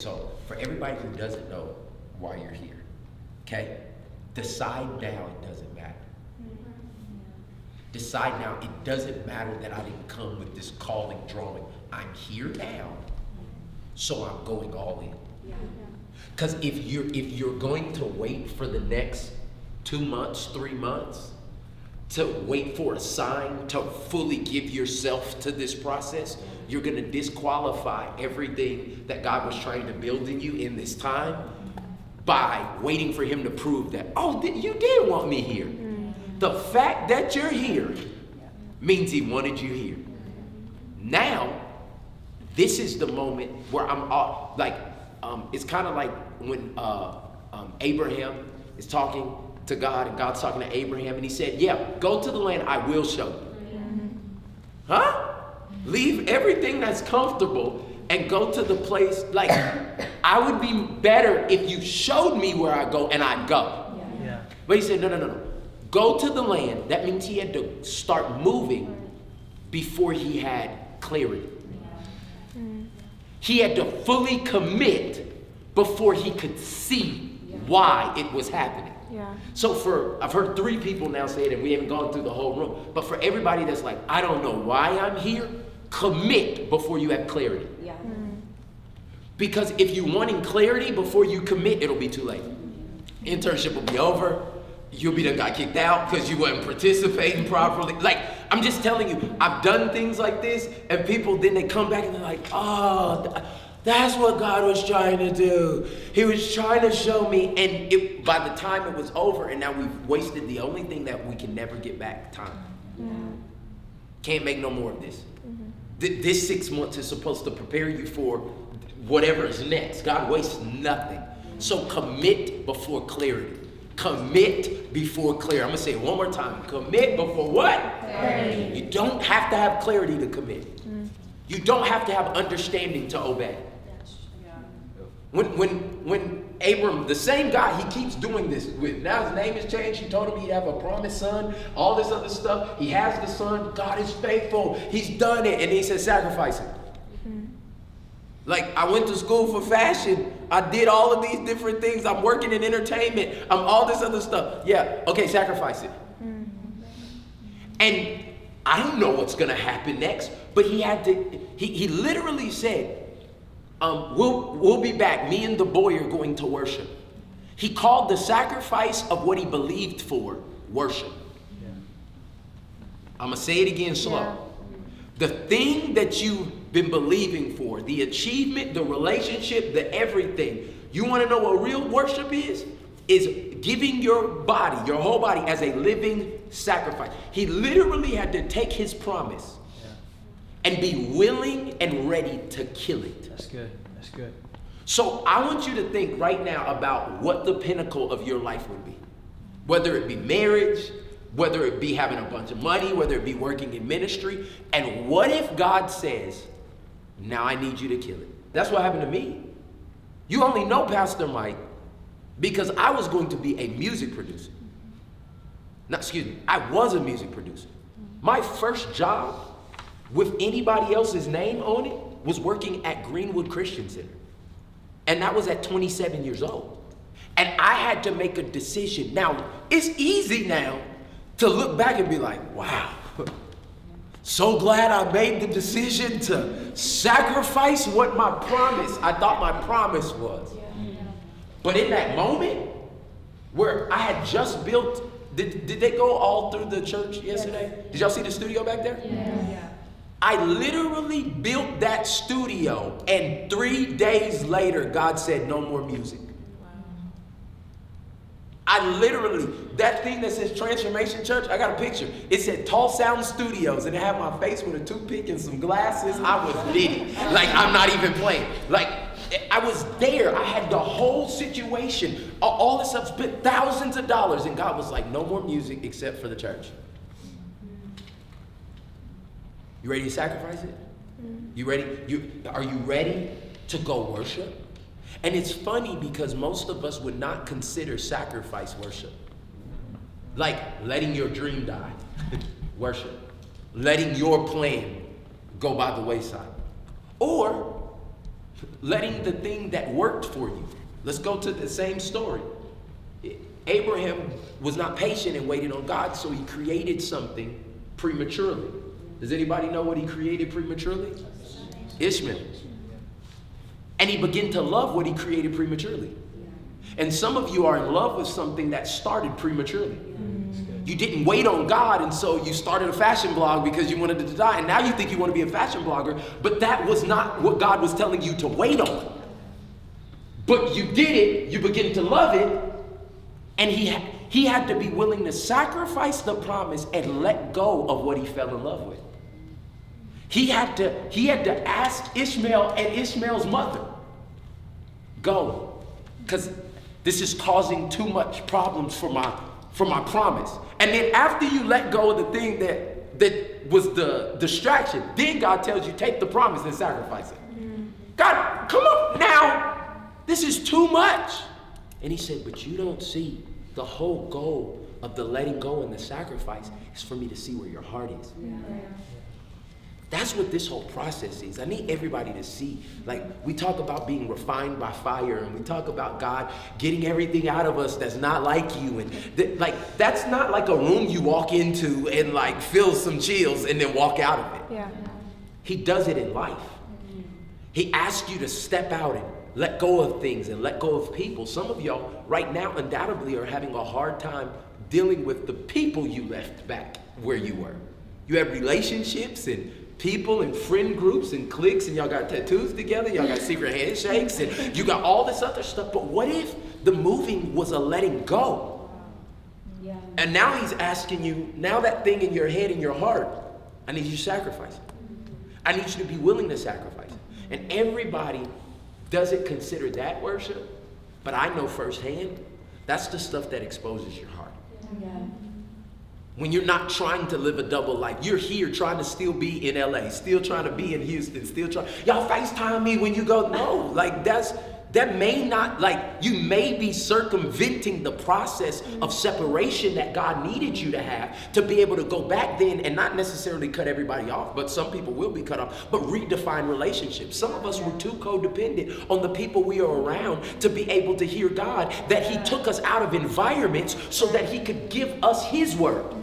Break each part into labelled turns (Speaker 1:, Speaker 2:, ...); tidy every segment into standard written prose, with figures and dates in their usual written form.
Speaker 1: So, for everybody who doesn't know why you're here, okay? Decide now it doesn't matter. Decide now it doesn't matter that I didn't come with this calling drawing. I'm here now, so I'm going all in. Because if you're going to wait for the next 2 months, 3 months, to wait for a sign to fully give yourself to this process, you're going to disqualify everything that God was trying to build in you in this time by waiting for him to prove that, oh, you did want me here. The fact that you're here means he wanted you here. Now, this is the moment where it's kind of like when Abraham is talking to God and God's talking to Abraham and he said, yeah, go to the land I will show you. Huh? Leave everything that's comfortable and go to the place. Like, I would be better if you showed me where I go and I'd go. Yeah. But he said, no. Go to the land. That means he had to start moving before he had clarity. He had to fully commit before he could see why it was happening. Yeah. So I've heard 3 people now say it, and we haven't gone through the whole room. But for everybody that's like, I don't know why I'm here, commit before you have clarity. Yeah. Because if you're wanting clarity before you commit, it'll be too late. Internship will be over. You'll be done got kicked out because you weren't participating properly. Like, I'm just telling you, I've done things like this, and people then they come back and they're like, oh, that's what God was trying to do. He was trying to show me, and by the time it was over, and now we've wasted the only thing that we can never get back, time. Yeah. Can't make no more of this. This 6 months is supposed to prepare you for whatever is next. God wastes nothing. So commit before clarity. Commit before clarity. I'm going to say it one more time. Commit before what? Clarity. You don't have to have clarity to commit. You don't have to have understanding to obey. When Abram, the same guy he keeps doing this with, now his name has changed. He told him he'd have a promised son, all this other stuff. He has the son. God is faithful. He's done it. And he said, sacrifice it. Like, I went to school for fashion. I did all of these different things. I'm working in entertainment. I'm all this other stuff. Yeah, okay, sacrifice it. And I don't know what's going to happen next, but he literally said, we'll be back. Me and the boy are going to worship. He called the sacrifice of what he believed for worship. Yeah. I'm going to say it again slow. Yeah. The thing that you've been believing for, the achievement, the relationship, the everything. You want to know what real worship is giving your body, your whole body as a living sacrifice. He literally had to take his promise and be willing and ready to kill it.
Speaker 2: That's good. That's good.
Speaker 1: So I want you to think right now about what the pinnacle of your life would be. Whether it be marriage, whether it be having a bunch of money, whether it be working in ministry. And what if God says, now I need you to kill it? That's what happened to me. You only know Pastor Mike because I was going to be a music producer. I was a music producer. My first job with anybody else's name on it was working at Greenwood Christian Center. And that was at 27 years old. And I had to make a decision. Now, it's easy now to look back and be like, wow, so glad I made the decision to sacrifice what I thought my promise was. But in that moment where I had just built, did they go all through the church yesterday? Yes. Did y'all see the studio back there? Yeah. I literally built that studio, and 3 days later, God said, no more music. I literally, that thing that says Transformation Church, I got a picture. It said Tall Sound Studios, and it had my face with a toothpick and some glasses. I was litty. Like, I'm not even playing. Like, I was there. I had the whole situation. All this stuff, spent thousands of dollars, and God was like, no more music except for the church. You ready to sacrifice it? You ready? Are you ready to go worship? And it's funny because most of us would not consider sacrifice worship. Like letting your dream die, worship. Letting your plan go by the wayside. Or letting the thing that worked for you. Let's go to the same story. Abraham was not patient and waited on God, so he created something prematurely. Does anybody know what he created prematurely? Ishmael. And he began to love what he created prematurely. And some of you are in love with something that started prematurely. You didn't wait on God, and so you started a fashion blog because you wanted it to die, and now you think you want to be a fashion blogger, but that was not what God was telling you to wait on. But you did it, you begin to love it, and he had to be willing to sacrifice the promise and let go of what he fell in love with. He had to ask Ishmael and Ishmael's mother, go, because this is causing too much problems for my promise. And then after you let go of the thing that was the distraction, then God tells you, take the promise and sacrifice it. God, come on now, this is too much. And he said, but you don't see the whole goal of the letting go and the sacrifice is for me to see where your heart is. That's what this whole process is. I need everybody to see. Like, we talk about being refined by fire, and we talk about God getting everything out of us that's not like you. And that's not like a room you walk into and like feel some chills and then walk out of it. Yeah. He does it in life. He asks you to step out and let go of things and let go of people. Some of y'all right now undoubtedly are having a hard time dealing with the people you left back where you were. You have relationships and people and friend groups and cliques, and y'all got tattoos together, y'all got secret handshakes, and you got all this other stuff. But what if the moving was a letting go? Yeah. And now he's asking you, now that thing in your head and your heart, I need you to sacrifice it. I need you to be willing to sacrifice it. And everybody doesn't consider that worship, but I know firsthand, that's the stuff that exposes your heart. Yeah. When you're not trying to live a double life, you're here trying to still be in LA, still trying to be in Houston, still trying. Y'all FaceTime me when you go. No, like that may not, like you may be circumventing the process of separation that God needed you to have to be able to go back then and not necessarily cut everybody off, but some people will be cut off, but redefine relationships. Some of us were too codependent on the people we are around to be able to hear God, that he took us out of environments so that he could give us his word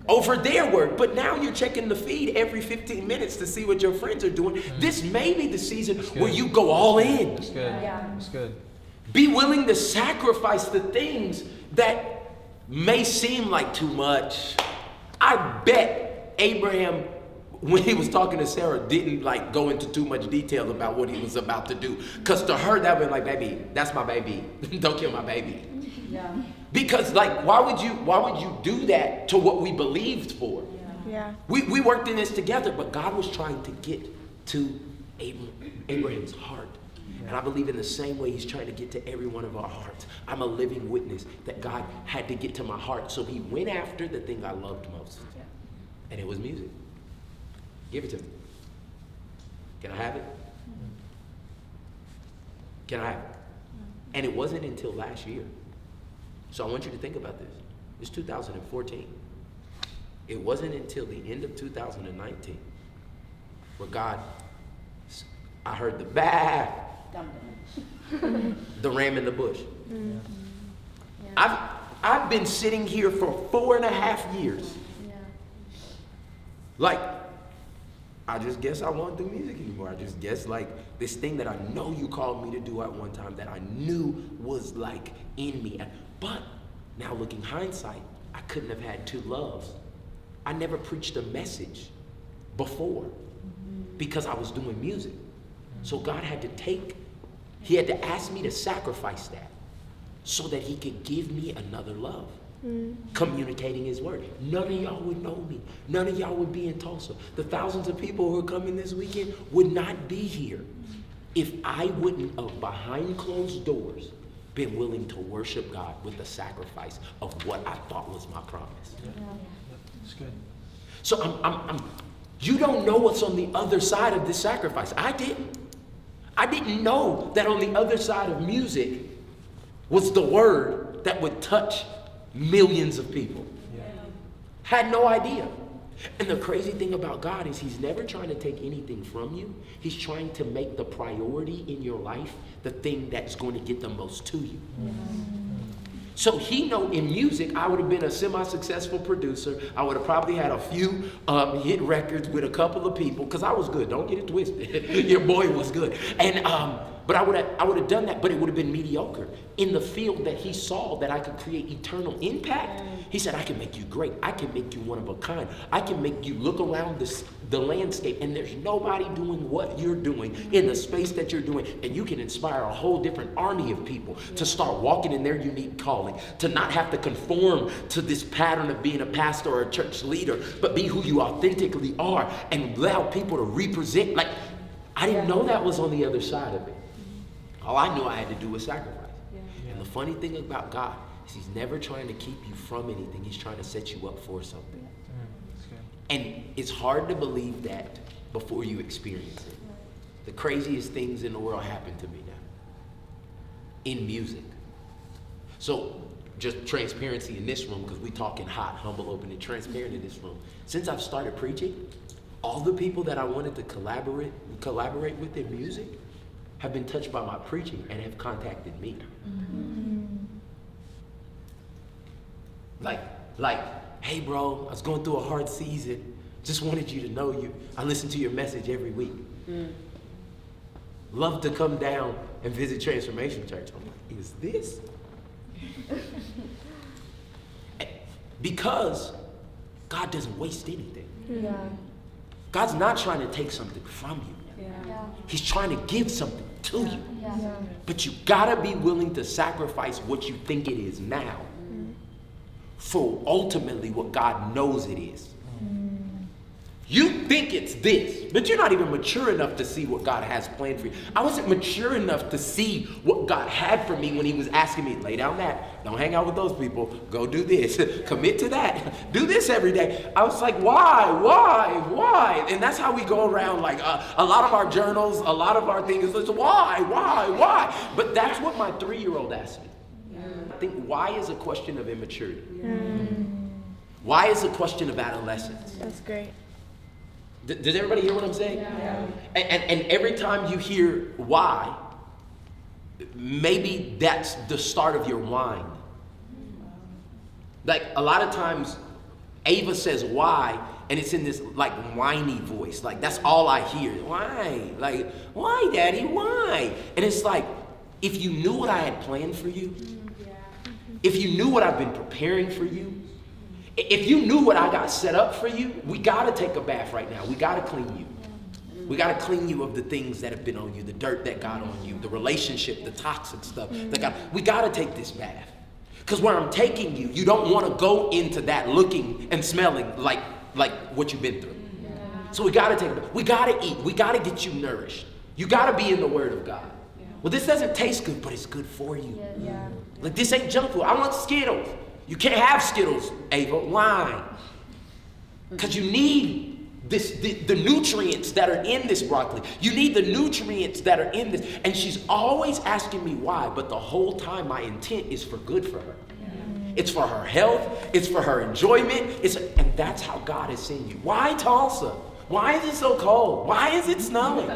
Speaker 1: over their word. But now you're checking the feed every 15 minutes to see what your friends are doing. This may be the season where you go all in.
Speaker 2: That's good. That's good.
Speaker 1: Be willing to sacrifice the things that may seem like too much. I bet Abraham, when he was talking to Sarah, didn't like go into too much detail about what he was about to do. Because to her, that would be like, baby, that's my baby. Don't kill my baby. Yeah. Because like, why would you do that to what we believed for? Yeah. We worked in this together, but God was trying to get to Abraham's heart. Yeah. And I believe in the same way he's trying to get to every one of our hearts. I'm a living witness that God had to get to my heart. So he went after the thing I loved most. Yeah. And it was music. Give it to me. Can I have it? Can I have it? And it wasn't until last year. So I want you to think about this. It's 2014. It wasn't until the end of 2019 where God, I heard the bah, the ram in the bush. Mm-hmm. Yeah. I've been sitting here for 4.5 years. Yeah. Like, I just guess I won't do music anymore. I just guess like this thing that I know you called me to do at one time that I knew was like in me. But now looking hindsight, I couldn't have had two loves. I never preached a message before because I was doing music. So God had to ask me to sacrifice that so that he could give me another love. Communicating his word. None of y'all would know me. None of y'all would be in Tulsa. The thousands of people who are coming this weekend would not be here if I wouldn't have behind closed doors been willing to worship God with the sacrifice of what I thought was my promise. Yeah.
Speaker 2: That's good.
Speaker 1: So you don't know what's on the other side of this sacrifice. I didn't know that on the other side of music was the word that would touch millions of people. Yeah. Had no idea. And the crazy thing about God is he's never trying to take anything from you. He's trying to make the priority in your life the thing that's going to get the most to you. So he know in music, I would have been a semi-successful producer. I would have probably had a few hit records with a couple of people, because I was good. Don't get it twisted. Your boy was good. And but I would have done that, but it would have been mediocre. In the field that he saw that I could create eternal impact, he said, I can make you great. I can make you one of a kind. I can make you look around the landscape, and there's nobody doing what you're doing in the space that you're doing. And you can inspire a whole different army of people to start walking in their unique calling, to not have to conform to this pattern of being a pastor or a church leader, but be who you authentically are and allow people to represent. Like, I didn't know that was on the other side of it. All I knew I had to do was sacrifice. And the funny thing about God is he's never trying to keep you from anything. He's trying to set you up for something. And it's hard to believe that before you experience it. The craziest things in the world happen to me now. In music. So just transparency in this room, because we talking hot, humble, open, and transparent in this room. Since I've started preaching, all the people that I wanted to collaborate with in music have been touched by my preaching and have contacted me. Like, hey bro, I was going through a hard season. Just wanted you to know I listen to your message every week. Love to come down and visit Transformation Church. I'm like, is this? Because God doesn't waste anything. God's not trying to take something from you. He's trying to give something to you. But you gotta be willing to sacrifice what you think it is now for ultimately what God knows it is. You think it's this, but you're not even mature enough to see what God has planned for you. I wasn't mature enough to see what God had for me when he was asking me, lay down that, don't hang out with those people, go do this, commit to that, do this every day. I was like, why? And that's how we go around, like a lot of our journals, a lot of our things is why? But that's what my 3-year-old asked me. I think why is a question of immaturity. Why is a question of adolescence.
Speaker 3: That's great.
Speaker 1: Does everybody hear what I'm saying? And every time you hear why, maybe that's the start of your whine. Like a lot of times, Ava says why, and it's in this like whiny voice. Like that's all I hear. Why? Like, why, Daddy? Why? And it's like, if you knew what I had planned for you, if you knew what I've been preparing for you, if you knew what I got set up for you, we gotta take a bath right now. We gotta clean you. We gotta clean you of the things that have been on you, the dirt that got on you, the relationship, the toxic stuff. We gotta take this bath. Because where I'm taking you, you don't wanna go into that looking and smelling like what you've been through. So we gotta take a bath. We gotta eat. We gotta get you nourished. You gotta be in the Word of God. Well, this doesn't taste good, but it's good for you. Like this ain't junk food. I want Skittles. You can't have Skittles, Ava. Why? Because you need the nutrients that are in this broccoli. You need the nutrients that are in this. And she's always asking me why, but the whole time my intent is for good for her. It's for her health. It's for her enjoyment. And that's how God is seeing you. Why Tulsa? Why is it so cold? Why is it snowing?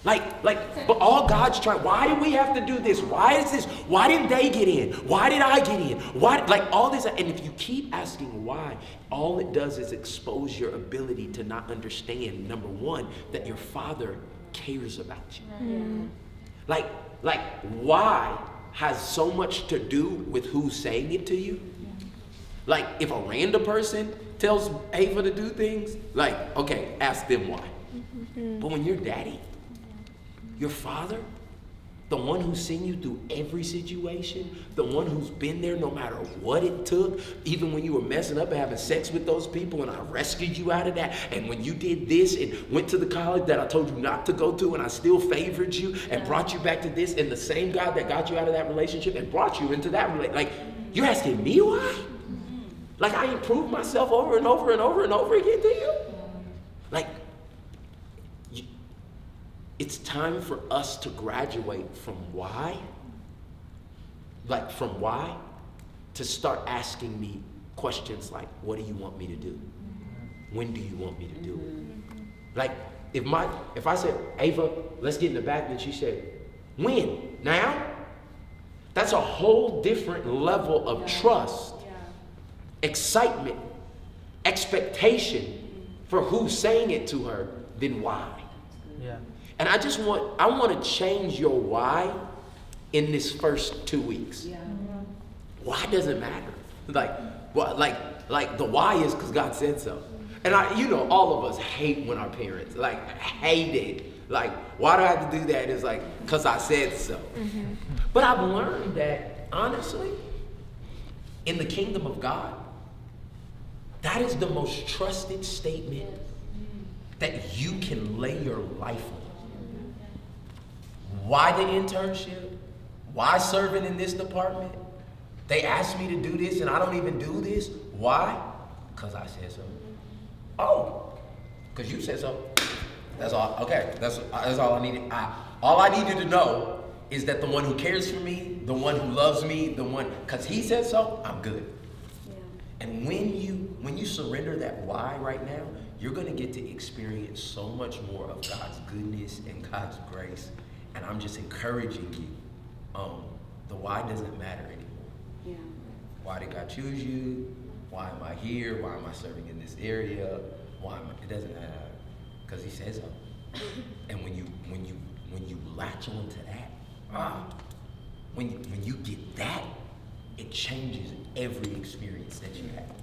Speaker 1: But all God's trying, why do we have to do this? Why is this? Why didn't they get in? Why did I get in? Why, all this, and if you keep asking why, all it does is expose your ability to not understand, number one, that your Father cares about you. Why has so much to do with who's saying it to you? Like, if a random person tells Ava to do things, okay, ask them why. But when your daddy, your Father, the one who's seen you through every situation, the one who's been there no matter what it took, even when you were messing up and having sex with those people and I rescued you out of that, and when you did this and went to the college that I told you not to go to and I still favored you and brought you back to this, and the same God that got you out of that relationship and brought you into that relationship, you're asking me why? I improved myself over and over and over and over again to you? It's time for us to graduate from why, to start asking me questions like, what do you want me to do? when do you want me to do it? Like, if I said, Ava, let's get in the back, and she said, when? Now? That's a whole different level of trust, excitement, expectation for who's saying it to her than why.
Speaker 2: Yeah.
Speaker 1: And I want to change your why in this first 2 weeks.
Speaker 3: Yeah.
Speaker 1: Why doesn't matter? Like the why is because God said so. And all of us hate when our parents, hate it. Like, why do I have to do that? It's like, because I said so. But I've learned that, honestly, in the kingdom of God, that is the most trusted statement that you can lay your life on. Why the internship? Why serving in this department? They asked me to do this and I don't even do this. Why? Because I said so. Oh, because you said so. That's all. Okay, that's all I needed. All I needed to know is that the one who cares for me, the one who loves me, because he said so, I'm good.
Speaker 3: Yeah.
Speaker 1: And when you surrender that why right now, you're going to get to experience so much more of God's goodness and God's grace. And I'm just encouraging you. The why doesn't matter anymore.
Speaker 3: Yeah.
Speaker 1: Why did God choose you? Why am I here? Why am I serving in this area? It doesn't matter. Because he says so. And when you latch on to that, when you get that, it changes every experience that you have.